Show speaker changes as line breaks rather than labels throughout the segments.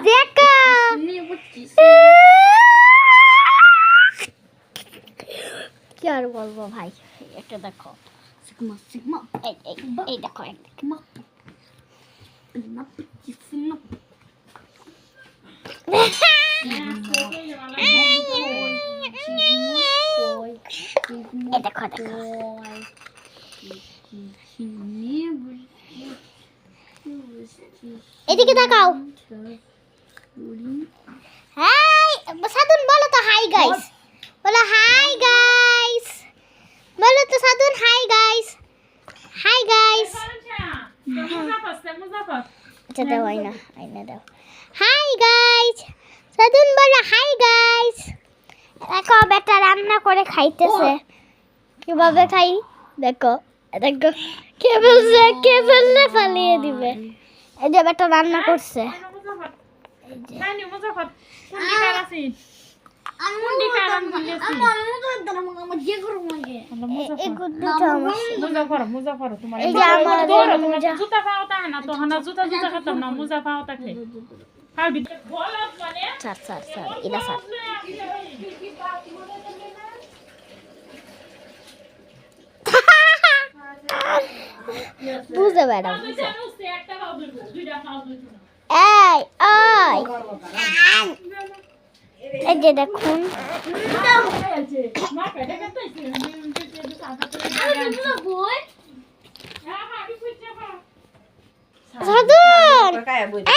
দেখো কি আর বলবো ভাই, এটা দেখো সিগমা সিগমা, এই দেখো সিগমা দেখো দেখো এদিকে তাকাও। হাই সাধন বলো তো হাই গাইস, বলো হাই গাইস, বলো তো সাধন হাই গাইস, হাই গাইস। আচ্ছা দাও আয়না দাও। হাই গাইস সাধন বলো হাই গাইস। দেখো বেটা রান্না করে খাইতেছে, কিভাবে খাই দেখো দেখো, কে বলছে ফালিয়ে দিবে। এই যে বেটা রান্না করছে, বুঝে বেড়া বুঝে। এই ওই এই যে দেখুন সাধন,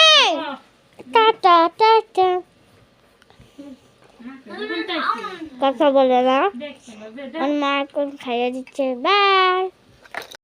এই টাটা টাটা কথা বলে না, আমার মা এখন খাইয়ে দিচ্ছে, বাই।